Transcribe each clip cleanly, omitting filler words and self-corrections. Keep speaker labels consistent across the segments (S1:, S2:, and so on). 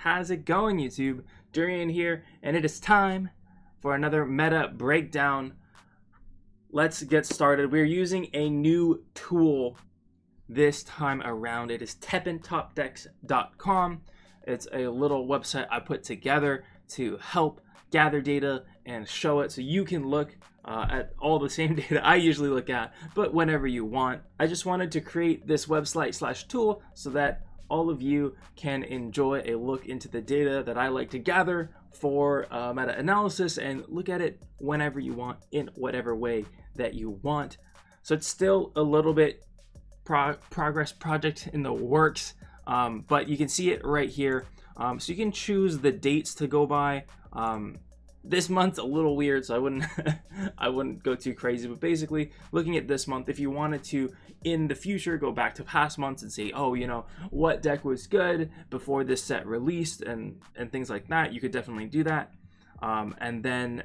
S1: How's it going, YouTube? Durian here, and it is time for another meta breakdown. Let's get started. We're using a new tool this time around. It is teppentopdecks.com. It's a little website I put together to help gather data and show it so you can look at all the same data I usually look at, but whenever you want. I just wanted to create this website / tool so that all of you can enjoy a look into the data that I like to gather for meta-analysis and look at it whenever you want in whatever way that you want. So it's still a little bit progress project in the works, but you can see it right here. So you can choose the dates to go by. This month's a little weird, so I wouldn't I wouldn't go too crazy, but basically looking at this month, if you wanted to in the future go back to past months and say, oh, you know, what deck was good before this set released and things like that, you could definitely do that. And then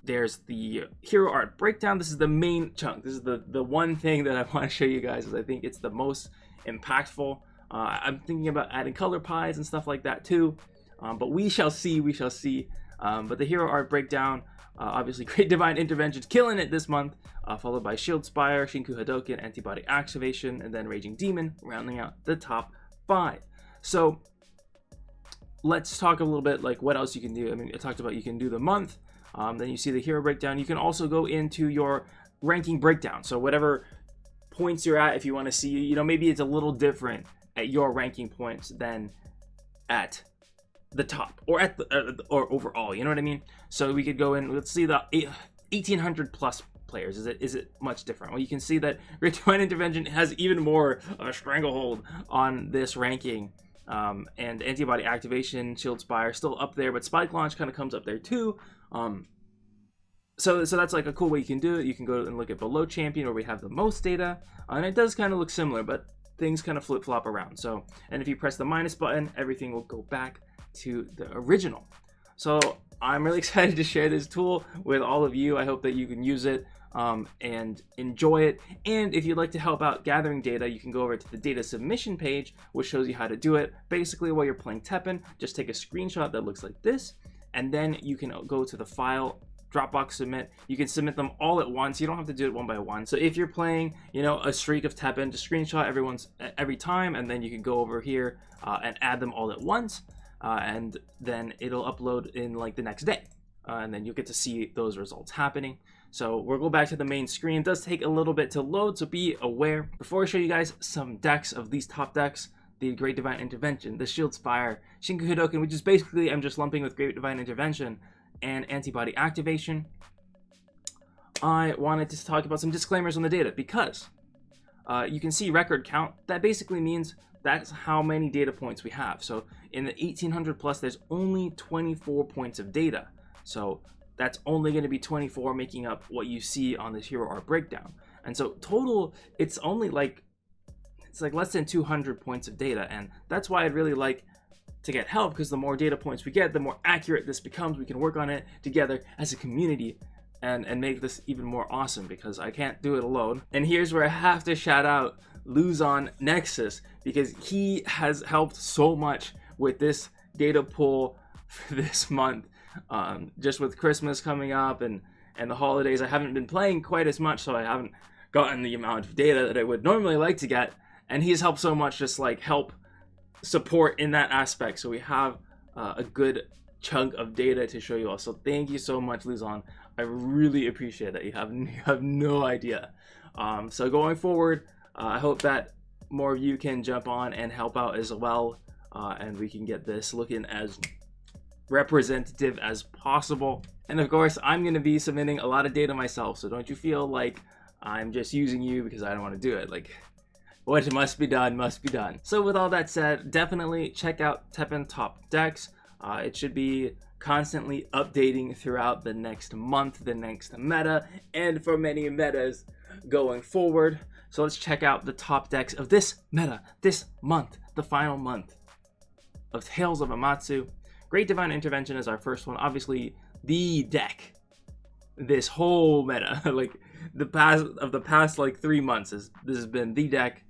S1: there's the hero art breakdown. This is the main chunk. This is the one thing that I want to show you guys, because I think it's the most impactful. I'm thinking about adding color pies and stuff like that too, but we shall see. But the hero art breakdown, obviously Great Divine Intervention killing it this month, followed by ShieldSpire, Shinku Hadoken, Antibody Activation, and then Raging Demon, rounding out the top 5. So let's talk a little bit like what else you can do. I mean, I talked about you can do the month, then you see the hero breakdown. You can also go into your ranking breakdown. So whatever points you're at, if you want to see, you know, maybe it's a little different at your ranking points than at the top or at the or overall, you know what I mean? So we could go in, let's see the 1800 plus players. Is it much different? Well, you can see that Great Divine Intervention has even more of a stranglehold on this ranking, and Antibody Activation, ShieldSpire still up there, but Spike Launch kind of comes up there too. So that's like a cool way you can do it. You can go and look at below champion where we have the most data, and it does kind of look similar, but things kind of flip-flop around. So, and if you press the minus button, everything will go back to the original. So I'm really excited to share this tool with all of you. I hope that you can use it and enjoy it. And if you'd like to help out gathering data, you can go over to the data submission page, which shows you how to do it. Basically, while you're playing Teppen, just take a screenshot that looks like this, and then you can go to the file, Dropbox submit. You can submit them all at once. You don't have to do it one by one. So if you're playing, you know, a streak of Teppen, just screenshot every time, and then you can go over here and add them all at once. And then it'll upload in like the next day, and then you'll get to see those results happening. So we'll go back to the main screen. It does take a little bit to load, so be aware. Before I show you guys some decks of these top decks, the Great Divine Intervention, the ShieldSpire, Shinku Hadoken, which is basically I'm just lumping with Great Divine Intervention and Antibody Activation, I wanted to talk about some disclaimers on the data, because you can see record count. That basically means that's how many data points we have. So in the 1800 plus, there's only 24 points of data. So that's only going to be 24, making up what you see on this hero art breakdown. And so total, it's only like, it's like less than 200 points of data. And that's why I'd really like to get help, because the more data points we get, the more accurate this becomes. We can work on it together as a community and make this even more awesome, because I can't do it alone. And here's where I have to shout out Luzon Nexus, because he has helped so much with this data pool for this month. Just with Christmas coming up and the holidays, I haven't been playing quite as much, so I haven't gotten the amount of data that I would normally like to get, and he's helped so much, just like help support in that aspect, so we have a good chunk of data to show you all. So thank you so much, Luzon. I really appreciate that. You have no idea. So going forward, I hope that more of you can jump on and help out as well, and we can get this looking as representative as possible. And of course, I'm going to be submitting a lot of data myself, so don't you feel like I'm just using you because I don't want to do it. Like, what must be done must be done. So with all that said, definitely check out Teppen Top Decks. It should be constantly updating throughout the next month, the next meta, and for many metas going forward. So let's check out the top decks of this meta, this month, the final month of Tales of Amaterasu. Great Divine Intervention is our first one. Obviously, the deck this whole meta, like the past like 3 months, this has been the deck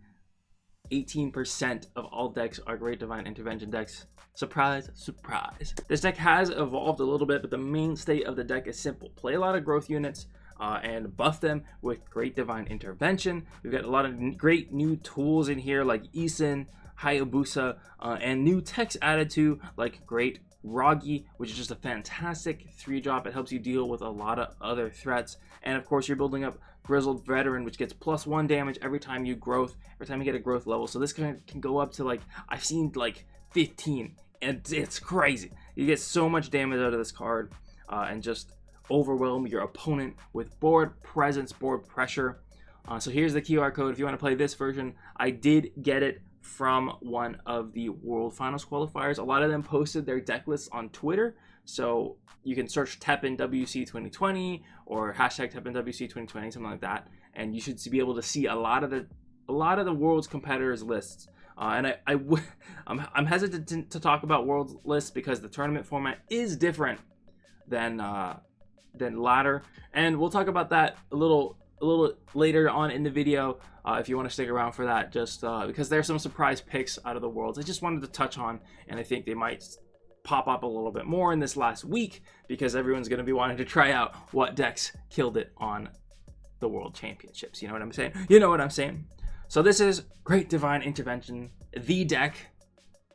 S1: 18% of all decks are Great Divine Intervention decks. Surprise, surprise. This deck has evolved a little bit, but the mainstay of the deck is simple. Play a lot of growth units and buff them with Great Divine Intervention. We've got a lot of great new tools in here like Isin, Hayabusa, and new techs added to like Great Ragi, which is just a fantastic 3-drop. It helps you deal with a lot of other threats. And of course, you're building up Grizzled Veteran, which gets +1 damage every time you get a growth level. So this can go up to like, I've seen like 15, and it's crazy. You get so much damage out of this card and just overwhelm your opponent with board presence, board pressure. So here's the QR code if you want to play this version. I did get it from one of the World Finals qualifiers. A lot of them posted their deck lists on Twitter, so you can search TEPPEN WC 2020 or hashtag TEPPEN WC 2020, something like that, and you should be able to see a lot of the World's competitors lists. And I'm hesitant to talk about World's lists because the tournament format is different than ladder, and we'll talk about that a little later on in the video if you want to stick around for that, just because there's some surprise picks out of the Worlds I just wanted to touch on, and I think they might pop up a little bit more in this last week because everyone's going to be wanting to try out what decks killed it on the World Championships. You know what I'm saying? You know what I'm saying? So this is Great Divine Intervention, the deck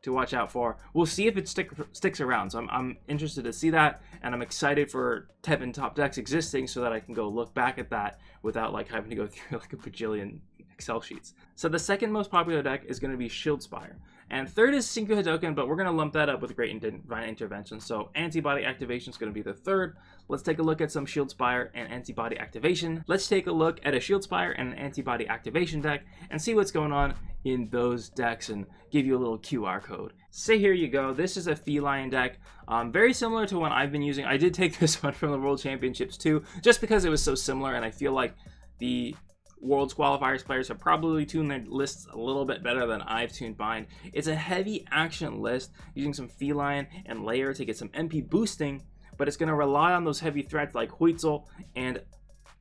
S1: to watch out for. We'll see if it sticks around. So I'm interested to see that, and I'm excited for Teppen Top Decks existing so that I can go look back at that without like having to go through like a bajillion Excel sheets. So the second most popular deck is going to be ShieldSpire, and third is Synchro Hadoken, but we're going to lump that up with Great Divine Intervention. So Antibody Activation is going to be the third. Let's take a look at some ShieldSpire and Antibody Activation. Let's take a look at a ShieldSpire and an Antibody Activation deck and see what's going on in those decks and give you a little QR code. So here you go. This is a Felyne deck, very similar to one I've been using. I did take this one from the World Championships too, just because it was so similar, and I feel like the World's qualifiers players have probably tuned their lists a little bit better than I've tuned mine. It's a heavy action list using some Felyne and Layer to get some MP boosting, but it's going to rely on those heavy threats like Huitzel and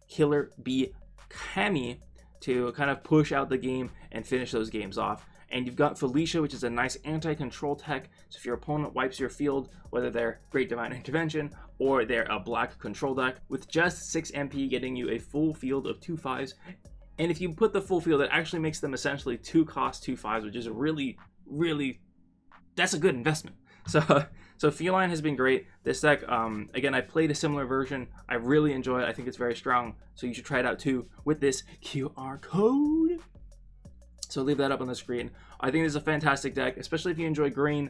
S1: Killer Bee Kami to kind of push out the game and finish those games off. And you've got Felicia, which is a nice anti-control tech. So if your opponent wipes your field, whether they're Great Divine Intervention or they're a black control deck, with just 6 MP getting you a full field of 2 5s. And if you put the full field, it actually makes them essentially 2 cost 2 5s, which is really, that's a good investment. So Felyne has been great. This deck, again, I played a similar version. I really enjoy it. I think it's very strong. So you should try it out too with this QR code. So leave that up on the screen. I think this is a fantastic deck, especially if you enjoy green.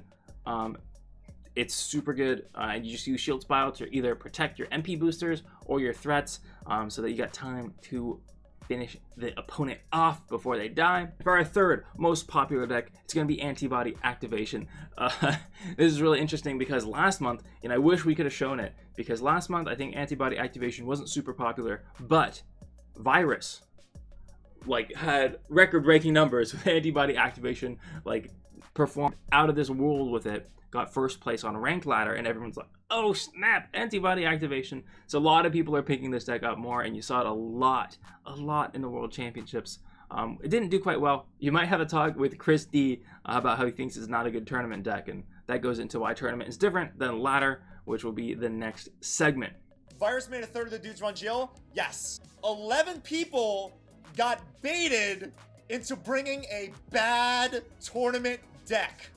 S1: It's super good. And you just use ShieldSpire to either protect your MP boosters or your threats so that you got time to finish the opponent off before they die. For our third most popular deck, it's going to be Antibody Activation. This is really interesting because last month, and I wish we could have shown it, because last month I think Antibody Activation wasn't super popular, but Virus like had record-breaking numbers with Antibody Activation, like performed out of this world with it, got first place on a ranked ladder, and everyone's like, oh snap, Antibody Activation. So a lot of people are picking this deck up more, and you saw it a lot in the World Championships. It didn't do quite well. You might have a talk with Chris D about how he thinks it's not a good tournament deck, and that goes into why tournament is different than ladder, which will be the next segment.
S2: Virus made a third of the dudes run Jill? Yes. 11 people got baited into bringing a bad tournament deck.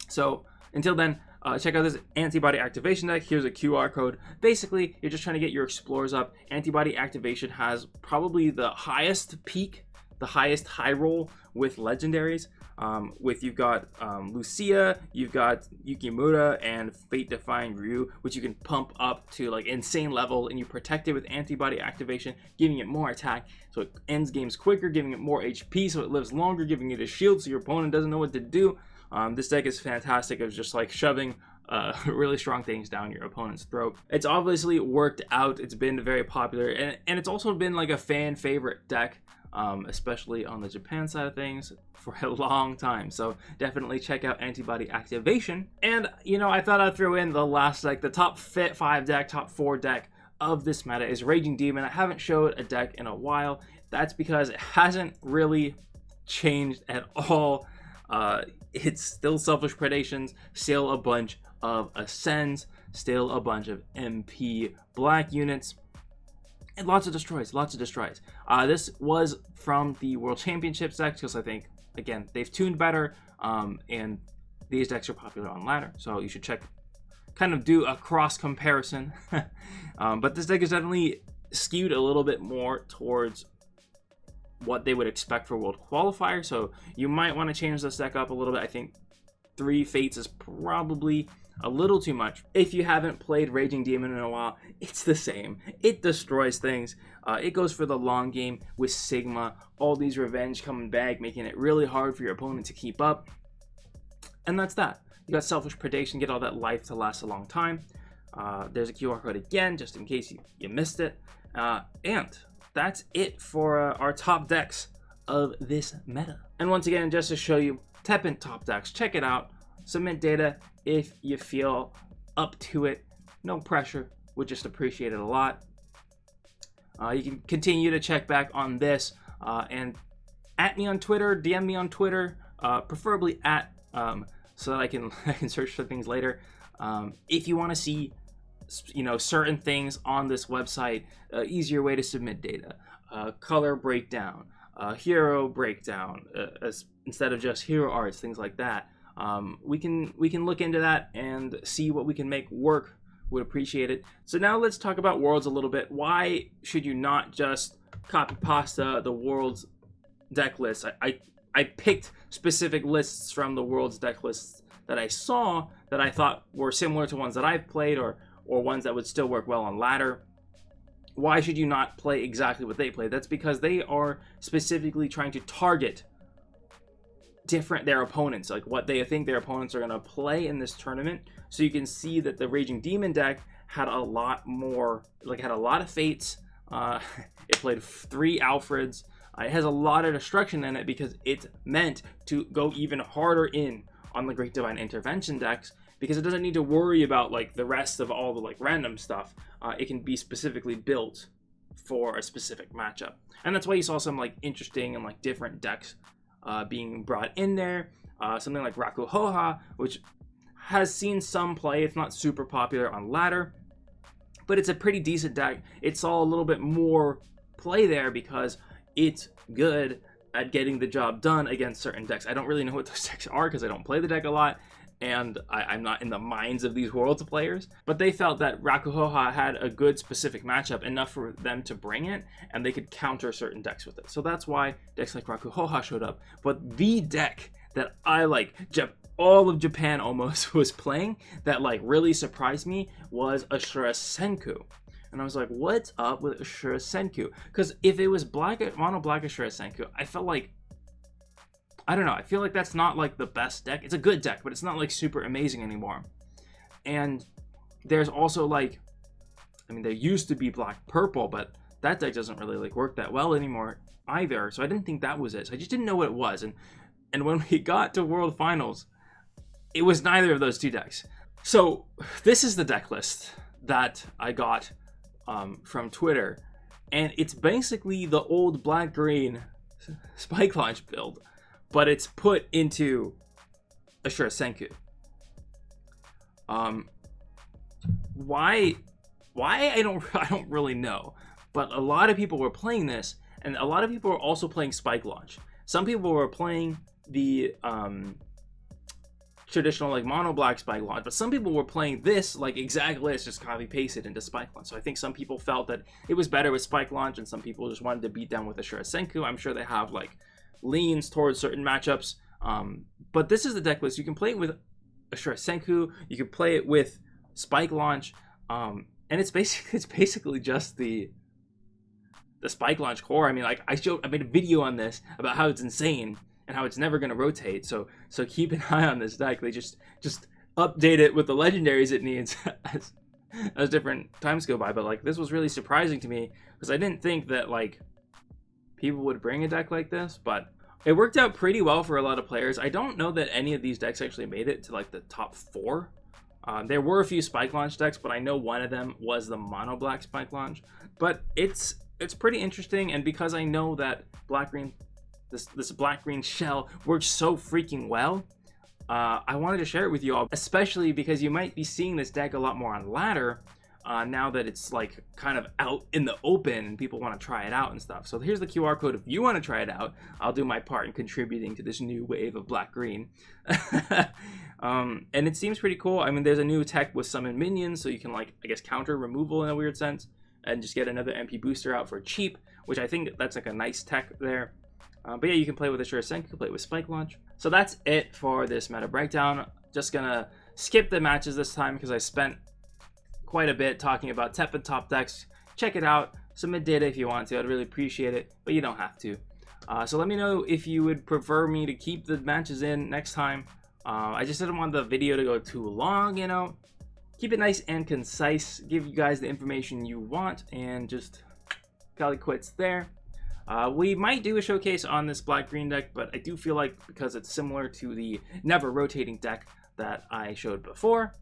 S1: So until then, check out this Antibody Activation deck. Here's a QR code. Basically, you're just trying to get your explorers up. Antibody Activation has probably the highest peak, the highest high roll with legendaries. You've got Lucia, you've got Yukimura, and Fate Defying Ryu, which you can pump up to like insane level, and you protect it with Antibody Activation, giving it more attack, so it ends games quicker, giving it more HP, so it lives longer, giving it a shield, so your opponent doesn't know what to do. This deck is fantastic. It's just like shoving really strong things down your opponent's throat. It's obviously worked out. It's been very popular, and it's also been like a fan favorite deck, especially on the Japan side of things, for a long time. So definitely check out Antibody Activation. And you know, I thought I'd throw in the last, like the top 5 deck, top 4 deck of this meta is Raging Demon. I haven't showed a deck in a while. That's because it hasn't really changed at all. It's still Selfish Predations, still a bunch of Ascends, still a bunch of MP black units, and lots of destroys, this was from the World Championships decks, because I think, again, they've tuned better, and these decks are popular on ladder, so you should kind of do a cross comparison. But this deck is definitely skewed a little bit more towards what they would expect for World Qualifier, so you might want to change this deck up a little bit. I think 3 Fates is probably a little too much. If you haven't played Raging Demon in a while, it's the same. It destroys things. It goes for the long game with Sigma, all these revenge coming back, making it really hard for your opponent to keep up. And that's that. You got Selfish Predation, get all that life to last a long time. There's a QR code again, just in case you missed it. And that's it for our top decks of this meta. And once again, just to show you, TEPPEN Top Decks, check it out. Submit data if you feel up to it. No pressure, would just appreciate it a lot. You can continue to check back on this and at me on Twitter, DM me on Twitter, preferably at, so that I can search for things later. If you want to see, certain things on this website, easier way to submit data, color breakdown, hero breakdown, instead of just hero arts, things like that. We can look into that and see what we can make work. Would appreciate it. So now let's talk about Worlds a little bit. Why should you not just copy pasta the Worlds deck list? I picked specific lists from the Worlds deck lists that I saw that I thought were similar to ones that I've played, or ones that would still work well on ladder. Why should you not play exactly what they play? That's because they are specifically trying to target their opponents, like what they think their opponents are going to play in this tournament. So you can see that the Raging Demon deck had a lot more, had a lot of Fates. It played 3 Alfreds. It has a lot of destruction in it because it's meant to go even harder in on the Great Divine Intervention decks, because it doesn't need to worry about the rest of all the random stuff. It can be specifically built for a specific matchup, and that's why you saw some interesting and different decks being brought in there. Something like Raku Hoha, which has seen some play. It's not super popular on ladder, but it's a pretty decent deck. It saw a little bit more play there because it's good at getting the job done against certain decks. I don't really know what those decks are because I don't play the deck a lot, and I'm not in the minds of these Worlds players, but they felt that Raku Hoha had a good specific matchup, enough for them to bring it, and they could counter certain decks with it. So that's why decks like Raku Hoha showed up. But the deck that all of Japan almost was playing, that really surprised me, was Ashura Senku. And I was like, what's up with Ashura Senku? Because if it was mono black Ashura Senku, I felt I don't know, I feel that's not the best deck. It's a good deck, but it's not super amazing anymore. And there's also there used to be black purple, but that deck doesn't really work that well anymore either. So I didn't think that was it. So I just didn't know what it was. And when we got to World Finals, it was neither of those 2 decks. So this is the deck list that I got from Twitter, and it's basically the old black-green Spike Launch build, but it's put into Ashura Senku. Why I don't really know, but a lot of people were playing this, and a lot of people were also playing Spike Launch. Some people were playing the traditional mono black Spike Launch, but some people were playing this exact list, just copy pasted into Spike Launch. So I think some people felt that it was better with Spike Launch, and some people just wanted to beat down with Ashura Senku. I'm sure they have leans towards certain matchups, but this is the deck list. You can play it with Ashura Senku, you can play it with Spike Launch, and it's basically just the Spike Launch core. I made a video on this about how it's insane and how it's never going to rotate, so keep an eye on this deck. They just update it with the legendaries it needs as different times go by. But this was really surprising to me, because I didn't think that people would bring a deck like this, but it worked out pretty well for a lot of players. I don't know that any of these decks actually made it to the top 4. There were a few Spike Launch decks, but I know one of them was the mono black Spike Launch. But it's pretty interesting, and because I know that black green this black-green shell works so freaking well. I wanted to share it with you all, especially because you might be seeing this deck a lot more on ladder now that it's like kind of out in the open and people want to try it out and stuff. So here's the QR code if you want to try it out. I'll do my part in contributing to this new wave of black-green. And it seems pretty cool. I mean, there's a new tech with summon minions, so you can, like, I guess, counter removal in a weird sense and just get another MP booster out for cheap, which I think that's like a nice tech there. But yeah, you can play with Assure Sync, you can play with Spike Launch. So that's it for this meta breakdown. Just gonna skip the matches this time because I spent quite a bit talking about TEPPEN top decks. Check it out, submit data if you want to, I'd really appreciate it, but you don't have to. So let me know if you would prefer me to keep the matches in next time. I just didn't want the video to go too long, you know. Keep it nice and concise, give you guys the information you want, and just call it quits there. We might do a showcase on this black-green deck, but I do feel like because it's similar to the never rotating deck that I showed before,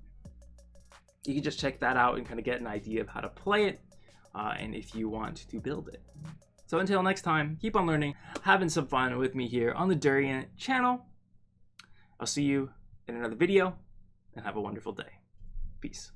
S1: you can just check that out and kind of get an idea of how to play it, and if you want to build it. So until next time, keep on learning, having some fun with me here on the Durian channel. I'll see you in another video, and have a wonderful day. Peace.